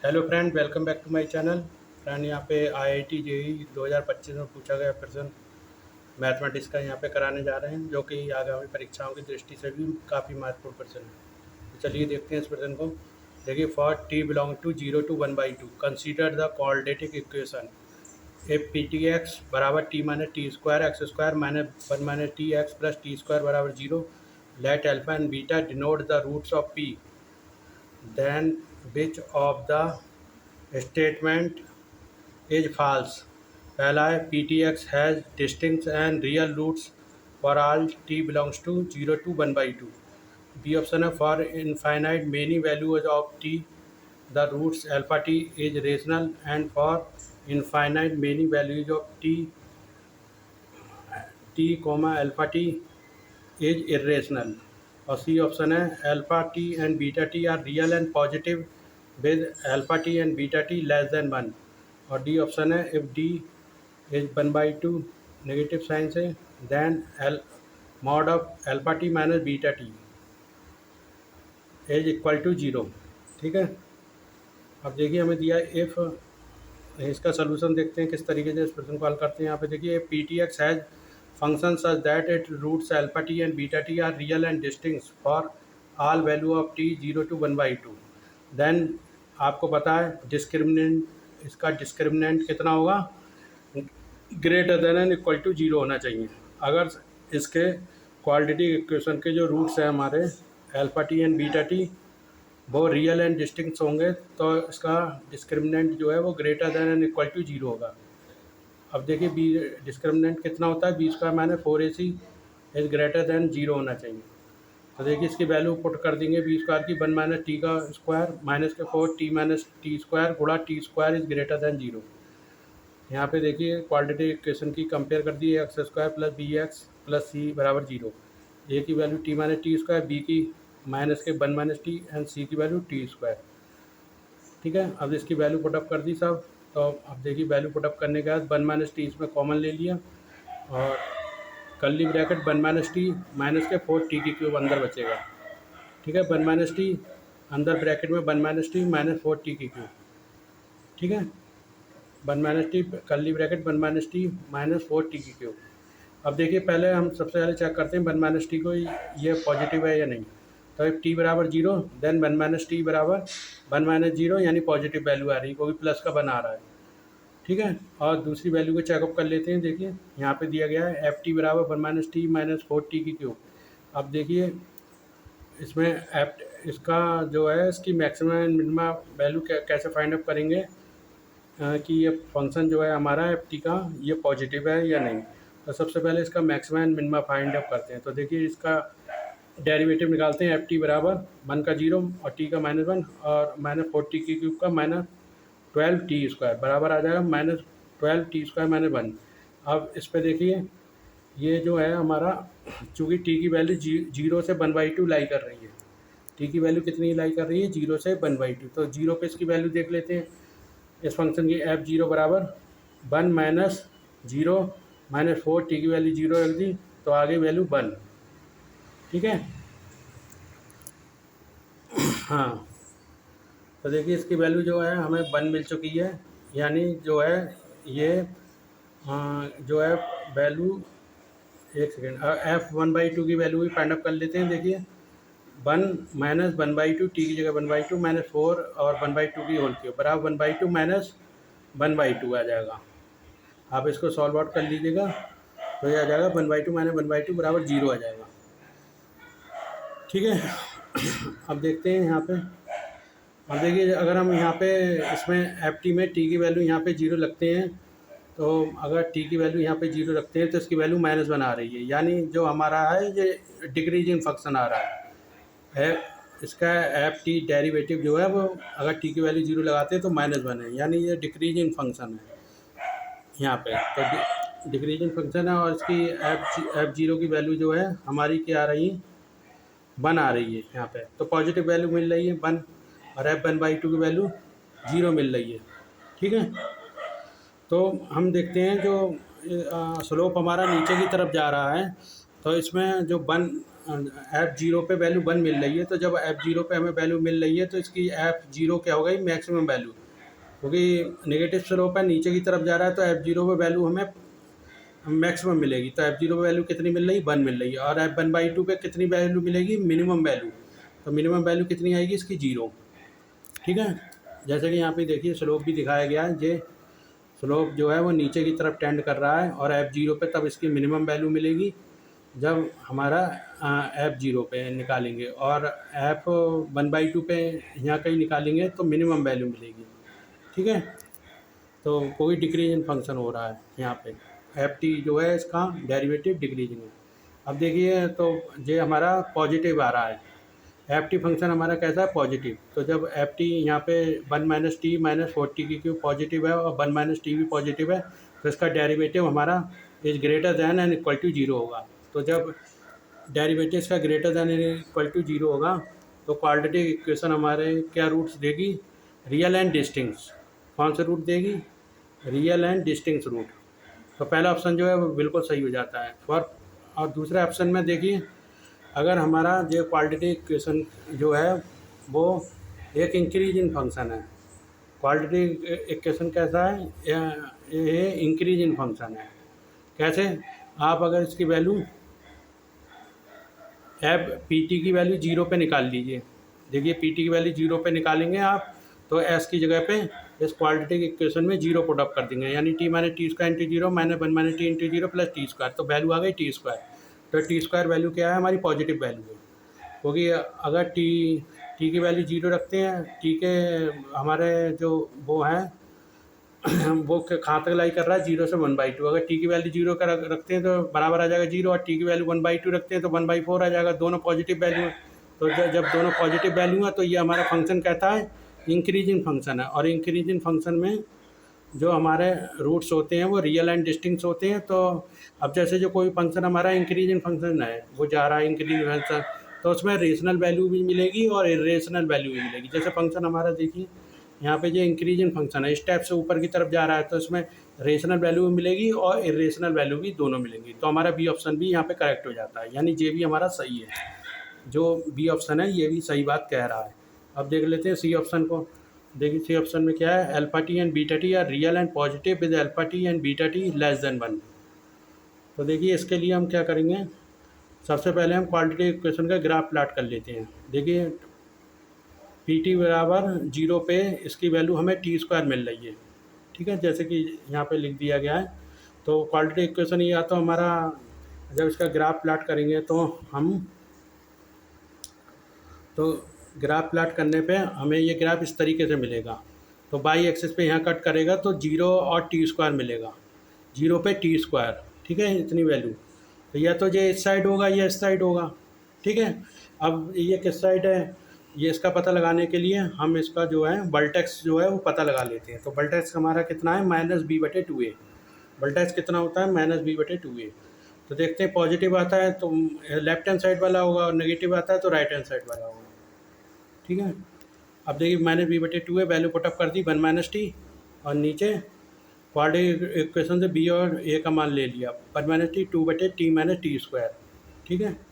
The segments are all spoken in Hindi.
Hello friend, welcome back to my channel. Friend, यहाँ पे आईआईटी जेईई 2025 में पूछा गया प्रश्न मैथमेटिक्स का यहाँ पे कराने जा रहे हैं, जो कि आगामी परीक्षाओं की दृष्टि से भी काफ़ी महत्वपूर्ण प्रश्न है। तो चलिए देखते हैं इस प्रश्न को। देखिए, for T belong to 0 to 1/2 consider the quadratic equation F P T X बराबर T minus T square X square minus 1 - T X plus T square बराबर 0। Let alpha and beta denote the roots of P. Then which of the statement is false। पहला है P T X has distinct and real roots for all T belongs to 0 to 1/2। B option है for infinite many values of T the roots alpha T is rational and for infinite many values of T T comma alpha T is irrational. और सी ऑप्शन है alpha T and beta T are real and positive with alpha T and beta T less than 1। और डी ऑप्शन है if D is 1/2 negative sign से then L mod of alpha T minus beta T is equal to 0। ठीक है। अब देखिए हमें दिया इफ़, इसका सोल्यूशन देखते हैं किस तरीके से इस प्रश्न को हल करते हैं। यहाँ पे देखिए P T X has function such that it roots alpha T and beta T are real and distinct for all value of T 0 to 1/2। Then आपको पता है डिस्क्रिमिनेंट, इसका डिस्क्रिमिनेंट कितना होगा, greater than and equal to 0 होना चाहिए। अगर इसके क्वाड्रेटिक इक्वेशन के जो रूट्स हैं हमारे alpha T and beta T वो रियल एंड डिस्टिंक्ट होंगे तो इसका डिस्क्रिमिनेंट जो है वो greater than and equal to 0 होगा। अब देखिए बी डिस्क्रिमिनेंट कितना होता है, B square minus 4ac is greater than 0 होना चाहिए। तो देखिए इसकी वैल्यू पुट कर देंगे बी स्क्वायर की 1 - टी का स्क्वायर माइनस के 4 टी माइनस टी स्क्वायर गुणा T square is greater than 0। यहाँ पे देखिए क्वाड्रेटिक इक्वेशन की कंपेयर कर दी, X square plus B X plus C बराबर 0। ए की value T minus T square, B की माइनस के 1 - टी एंड सी की वैल्यू टी स्क्वायर। ठीक है। अब इसकी वैल्यू पुटअप कर दी सब। तो अब देखिए वैल्यू पुटअप करने के बाद 1 - टी इसमें कॉमन ले लिया और कर्ली ब्रैकेट 1 - टी माइनस के 4 टी की क्यूब अंदर बचेगा। ठीक है। 1 - टी अंदर ब्रैकेट में 1 - टी माइनस 4 टी की क्यूब। ठीक है। 1 - T curly bracket 1 - T minus 4 T की क्यूब। अब देखिए पहले हम सबसे पहले चेक करते हैं 1 - टी को ये पॉजिटिव है या नहीं। तो इफ टी बराबर 0 देन 1 - टी बराबर 1 - 0 यानी पॉजिटिव वैल्यू आ रही है, क्योंकि प्लस का बना रहा है। ठीक है। और दूसरी वैल्यू को चेकअप कर लेते हैं। देखिए यहाँ पे दिया गया है एफ टी बराबर 1 - टी माइनस 4 टी की क्यूब। अब देखिए इसमें एफ इसका जो है इसकी मैक्सिमम एंड मिनिमम वैल्यू कैसे फाइंड अप करेंगे कि ये फंक्शन जो है हमारा एफ टी का ये पॉजिटिव है या नहीं। तो सबसे पहले इसका maximum and minimum find up करते हैं। तो देखिए इसका डेरिवेटिव निकालते हैं। एफ टी बराबर 1 का 0 और टी का -1 और -4 टी की क्यूब का -12 टी स्क्वायर बराबर आ जाएगा -12 टी स्क्वायर -1। अब इस पर देखिए ये जो है हमारा, चूँकि टी की वैल्यू 0 से 1/2 लाई कर रही है। टी की वैल्यू कितनी लाई कर रही है, 0 से 1/2। तो 0 पे इसकी वैल्यू देख लेते हैं। इस फंक्शन की एफ 0 बराबर 1 - 0 - 4 टी की वैल्यू 0 रख दी तो आगे वैल्यू 1। ठीक है। हाँ, तो देखिए इसकी वैल्यू जो है हमें 1 मिल चुकी है, यानी जो है ये जो है वैल्यू, एक सेकेंड, एफ 1/2 की वैल्यू भी फाइंड अप कर लेते हैं। देखिए 1 - 1/2 टी की जगह 1/2 -4 और 1/2 की होल क्यूब बराबर 1/2 माइनस 1/2 आ जाएगा। आप इसको सॉल्व आउट कर लीजिएगा तो ये आ जाएगा 1/2 माइनस 1/2 बराबर 0 आ जाएगा। ठीक है। अब देखते हैं यहाँ पे। अब देखिए अगर हम यहाँ पे इसमें एफ टी में टी की वैल्यू यहाँ पे 0 लगते हैं, तो अगर टी की वैल्यू यहाँ पे 0 रखते हैं तो इसकी वैल्यू -1 आ रही है, यानी जो हमारा है ये डिक्रीजिंग फंक्शन आ रहा है। इसका एफ टी डेरिवेटिव जो है वो अगर टी की वैल्यू 0 लगाते हैं तो -1 है, यानी ये डिक्रीजिंग फंक्शन है यहाँ पे। तो डिक्रीजिंग फंक्शन है और इसकी एफ 0 की वैल्यू जो है हमारी क्या आ रही है, 1 आ रही है यहाँ पे। तो पॉजिटिव वैल्यू मिल रही है 1 और एफ 1/2 की वैल्यू 0 मिल रही है। ठीक है। तो हम देखते हैं जो स्लोप हमारा नीचे की तरफ जा रहा है, तो इसमें जो 1 एफ जीरो पे वैल्यू 1 मिल रही है, तो जब एफ जीरो पे हमें वैल्यू मिल रही है तो इसकी एफ जीरो क्या हो गई, मैक्सिमम वैल्यू, क्योंकि नेगेटिव स्लोप है, नीचे की तरफ जा रहा है, तो एफ जीरो पे वैल्यू हमें मैक्सिमम मिलेगी। तो एफ जीरो पे वैल्यू कितनी मिल रही है, 1 मिल रही है। और एफ 1/2 पे कितनी वैल्यू मिलेगी, मिनिमम वैल्यू। तो मिनिमम वैल्यू कितनी आएगी इसकी, 0। ठीक है, जैसे कि यहाँ पे देखिए स्लोप भी दिखाया गया है, जे स्लोप जो है वो नीचे की तरफ टेंड कर रहा है, और एफ जीरो पे तब इसकी मिनिमम वैल्यू मिलेगी जब हमारा एफ जीरो पे निकालेंगे, और एफ 1/2 पे यहाँ कहीं निकालेंगे तो मिनिमम वैल्यू मिलेगी। ठीक है, तो कोई डिक्रीजिंग फंक्शन हो रहा है यहाँ पे, एफ टी जो है इसका डेरिवेटिव डिक्रीजिंग है। अब देखिए तो ये हमारा पॉजिटिव आ रहा है, एफ टी फंक्शन हमारा कैसा है, पॉजिटिव। तो जब एफ टी यहाँ पे 1 - t - 4t की क्यों पॉजिटिव है, और 1 - t भी पॉजिटिव है, तो इसका डेरिवेटिव हमारा is greater than and equal to 0 होगा। तो जब डेरिवेटिव इसका greater than and equal to 0 होगा, तो क्वाड्रेटिक इक्वेशन हमारे क्या रूट्स देगी, रियल एंड डिस्टिंक्ट। कौन से रूट देगी, रियल एंड डिस्टिंक्ट रूट। तो पहला ऑप्शन जो है वो बिल्कुल सही हो जाता है। और दूसरे ऑप्शन में देखिए, अगर हमारा जो क्वाड्रेटिक इक्वेशन जो है वो एक इंक्रीजिंग फंक्शन है, क्वाड्रेटिक इक्वेशन कैसा है, ये इंक्रीजिंग फंक्शन है। कैसे, आप अगर इसकी वैल्यू एफ पी टी की वैल्यू 0 पे निकाल लीजिए। देखिए पी टी की वैल्यू 0 पे निकालेंगे आप, तो एस की जगह पे इस क्वाड्रेटिक इक्वेशन में 0 पुट अप कर देंगे, यानी T minus T square into 0 minus 1 - t into 0 plus T square, तो वैल्यू आ गई टी स्क्वायर। तो टी स्क्वायर वैल्यू क्या है, हमारी पॉजिटिव वैल्यू है, क्योंकि अगर टी की वैल्यू 0 रखते हैं, टी के हमारे जो वो हैं वो कहाँ तक लाई कर रहा है, 0 से 1/2। अगर टी की वैल्यू 0 का रखते हैं तो बराबर आ जाएगा 0, और टी की वैल्यू 1/2 रखते हैं तो 1/4 आ जाएगा, दोनों पॉजिटिव वैल्यू है। तो जब दोनों पॉजिटिव वैल्यू है तो ये हमारा फंक्शन कहता है इंक्रीजिंग फंक्शन है। और इंक्रीजिंग फंक्शन में जो हमारे रूट्स होते हैं वो रियल एंड डिस्टिंक्ट होते हैं। तो अब जैसे जो कोई फंक्शन हमारा इंक्रीजिंग फंक्शन है, वो जा रहा है इंक्रीजिंग फंक्शन, तो उसमें रेशनल वैल्यू भी मिलेगी और इरेशनल वैल्यू भी मिलेगी। जैसे फंक्शन हमारा देखिए यहाँ पे जो इंक्रीजिंग फंक्शन है, स्टेप से ऊपर की तरफ जा रहा है, तो इसमें रेशनल वैल्यू भी मिलेगी और इरेशनल वैल्यू भी दोनों मिलेंगी। तो हमारा बी ऑप्शन भी यहाँ पे करेक्ट हो जाता है, यानी ये भी हमारा सही है। जो बी ऑप्शन है ये भी सही बात कह रहा है। अब देख लेते हैं सी ऑप्शन को। देखिए सी ऑप्शन में क्या है, alpha T and beta T are real and positive with alpha T and beta T less than 1। तो देखिए इसके लिए हम क्या करेंगे, सबसे पहले हम क्वाड्रेटिक इक्वेशन का ग्राफ प्लॉट कर लेते हैं। देखिए पी टी बराबर 0 पे इसकी वैल्यू हमें टी स्क्वायर मिल रही है। ठीक है, जैसे कि यहाँ पे लिख दिया गया है। तो क्वाड्रेटिक इक्वेशन ये तो हमारा जब इसका ग्राफ प्लॉट करेंगे तो ग्राफ प्लॉट करने पे हमें ये ग्राफ इस तरीके से मिलेगा। तो बाई एक्सिस पे यहाँ कट करेगा तो 0 और टी स्क्वायर मिलेगा, 0 पे टी स्क्वायर। ठीक है, इतनी वैल्यू। तो या तो ये इस साइड होगा या इस साइड होगा। ठीक है, अब ये किस साइड है, ये इसका पता लगाने के लिए हम इसका जो है वर्टेक्स जो है वो पता लगा लेते हैं। तो वर्टेक्स हमारा कितना है, -b/2a। वर्टेक्स कितना होता है, -b/2a। तो देखते हैं पॉजिटिव आता है तो लेफ्ट हैंड साइड वाला होगा, और नेगेटिव आता है तो राइट हैंड साइड वाला होगा। ठीक है, अब देखिए -b/2 है, वैल्यू पुटअप कर दी 1 - t, और नीचे क्वाड्रेटिक इक्वेशन से b और a का मान ले लिया, 1 - t 2/t - t²। ठीक है,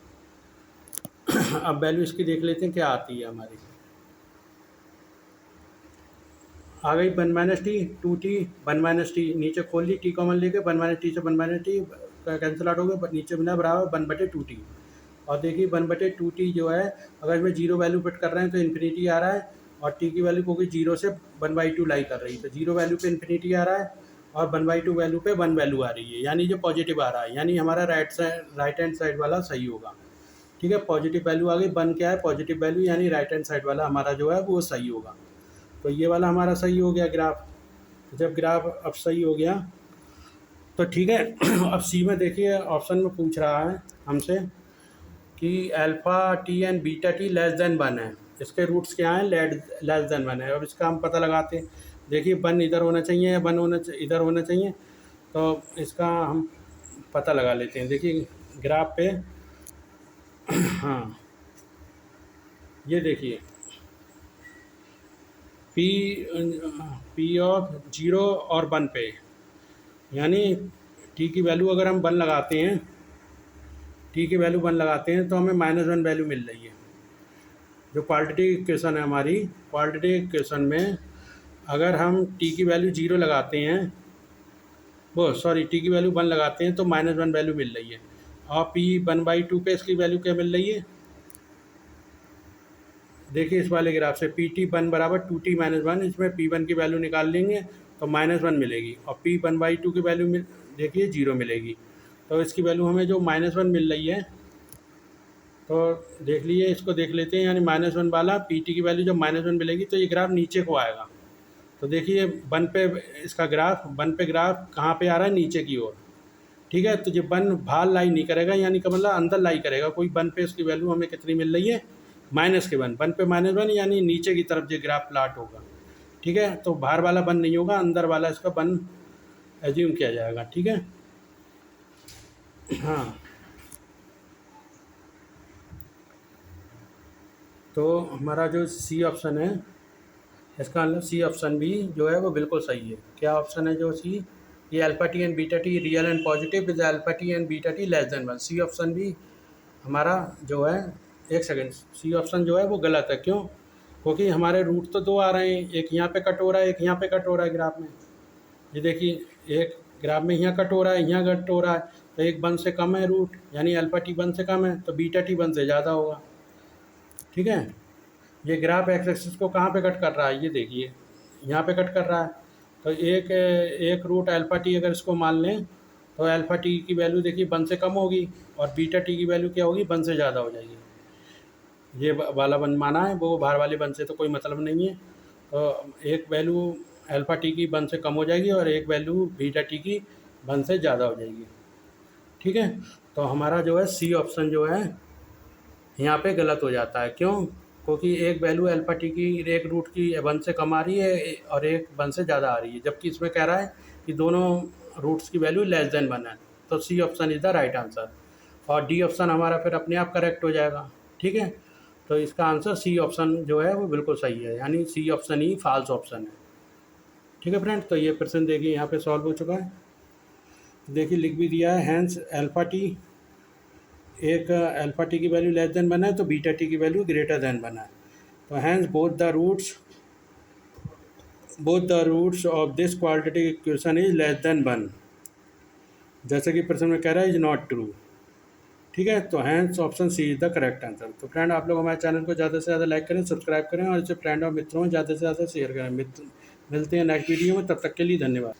अब वैल्यू इसकी देख लेते हैं क्या आती है हमारी। आ गई 1 - t 2t 1 - t, नीचे खोल ली, t कॉमन लेके 1 - t से 1 - t कैंसिल आउट हो गया, नीचे बना बराबर 1/2t। और देखिए 1/2t जो है, अगर इसमें 0 वैल्यू फिट कर रहे हैं तो इन्फिनिटी आ रहा है, और t की वैल्यू क्योंकि 0 से 1/2 लाई कर रही है, तो 0 वैल्यू पे इन्फिनिटी आ रहा है और 1/2 वैल्यू पे 1 वैल्यू आ रही है, यानी जो पॉजिटिव आ रहा है, यानी हमारा राइट हैंड साइड वाला सही होगा। ठीक है, पॉजिटिव वैल्यू आ गई, 1 क्या है, पॉजिटिव वैल्यू, यानी राइट हैंड साइड वाला हमारा जो है वो सही होगा। तो ये वाला हमारा सही हो गया ग्राफ। तो जब ग्राफ अब सही हो गया तो ठीक है, अब सी में देखिए ऑप्शन में पूछ रहा है हमसे कि alpha T and beta T less than 1 है, इसके रूट्स क्या हैं, लेस देन 1 है। अब इसका हम पता लगाते हैं। देखिए 1 इधर होना चाहिए या 1 इधर होना चाहिए, तो इसका हम पता लगा लेते हैं। देखिए ग्राफ पे हाँ, ये देखिए पी ऑफ 0 और 1 पे, यानी टी की वैल्यू अगर हम 1 लगाते हैं, टी की वैल्यू 1 लगाते हैं तो हमें -1 वैल्यू मिल रही है। जो क्वालिटी इक्वेशन है हमारी, क्वालिटी इक्वेशन में अगर हम टी की वैल्यू 0 लगाते हैं, वो सॉरी टी की वैल्यू 1 लगाते हैं तो -1 वैल्यू मिल रही है। और पी 1/2 पे इसकी वैल्यू क्या मिल रही है, देखिए इस वाले ग्राफ से पी टी 1 बराबर 2t-1, इसमें P1 की वैल्यू निकाल लेंगे तो -1 मिलेगी, और P 1/2 की वैल्यू देखिए 0 मिलेगी। तो इसकी वैल्यू हमें जो -1 मिल रही है, तो देख लीजिए, इसको देख लेते हैं, यानी -1 वाला पी टी की वैल्यू जब -1 मिलेगी तो ये ग्राफ नीचे को आएगा। तो देखिए 1 पे इसका ग्राफ, 1 पे ग्राफ कहाँ पे आ रहा है, नीचे की ओर। ठीक है, तो ये 1 बाहर लाई नहीं करेगा, यानी कि मतलब अंदर लाई करेगा। कोई 1 पे इसकी वैल्यू हमें कितनी मिल रही है, -1, 1 पे -1 यानी नीचे की तरफ ये ग्राफ प्लाट होगा। ठीक है, तो बाहर वाला 1 नहीं होगा, अंदर वाला इसका 1 एज्यूम किया जाएगा। ठीक है, हाँ, तो हमारा जो सी ऑप्शन है, इसका मतलब सी ऑप्शन भी जो है वो बिल्कुल सही है। क्या ऑप्शन है जो सी, ये alpha T and beta T real and positive with alpha T and beta T less than 1। C option भी हमारा जो है, एक सेकेंड, सी ऑप्शन जो है वो गलत है। क्यों? क्योंकि हमारे रूट तो 2 आ रहे हैं, एक यहाँ पे कट हो रहा है, एक यहाँ पे कट हो रहा है ग्राफ में। ये देखिए, एक ग्राफ में यहाँ कट हो रहा है, यहाँ कट हो रहा है, तो एक 1 से कम है रूट, यानी अल्फा टी 1 से कम है, तो बीटा टी 1 से ज़्यादा होगा। ठीक है, ये ग्राफ एक्स एक्सिस को कहाँ पे कट कर रहा है, ये देखिए यहाँ पे कट कर रहा है। तो एक रूट अल्फा टी अगर इसको मान लें तो अल्फा टी की वैल्यू देखिए 1 से कम होगी, और बीटा टी की वैल्यू क्या होगी, 1 से ज़्यादा हो जाएगी। ये वाला 1 माना है, वो बाहर वाले 1 से तो कोई मतलब नहीं है। तो एक वैल्यू अल्फा टी की 1 से कम हो जाएगी, और एक वैल्यू बीटा टी की 1 से ज़्यादा हो जाएगी। ठीक है, तो हमारा जो है सी ऑप्शन जो है यहाँ पे गलत हो जाता है। क्यों? क्योंकि एक वैल्यू अल्फा टी की एक रूट की 1 से कम आ रही है, और एक 1 से ज़्यादा आ रही है, जबकि इसमें कह रहा है कि दोनों रूट्स की वैल्यू लेस देन 1 है। तो C option is the right answer, और डी ऑप्शन हमारा फिर अपने आप करेक्ट हो जाएगा। ठीक है, तो इसका आंसर सी ऑप्शन जो है वो बिल्कुल सही है, यानी सी ऑप्शन ही फॉल्स ऑप्शन है। ठीक है फ्रेंड, तो ये प्रश्न देखिए यहाँ पे सॉल्व हो चुका है। देखिए लिख भी दिया है, हैंस अल्फा टी, एक अल्फा टी की वैल्यू लेस देन 1 है, तो बीटा टी की वैल्यू ग्रेटर देन 1 है। तो hence both the roots of this quadratic equation is less than 1, जैसे कि प्रश्न में कह रहा है, इज नॉट ट्रू। ठीक है, तो hence option C is the correct answer. तो फ्रेंड, आप लोग हमारे चैनल को ज़्यादा से ज़्यादा लाइक करें, सब्सक्राइब करें, और इसे फ्रेंड और मित्रों में ज़्यादा से ज़्यादा शेयर करें। मिलते हैं नेक्स्ट वीडियो में, तब तक के लिए धन्यवाद।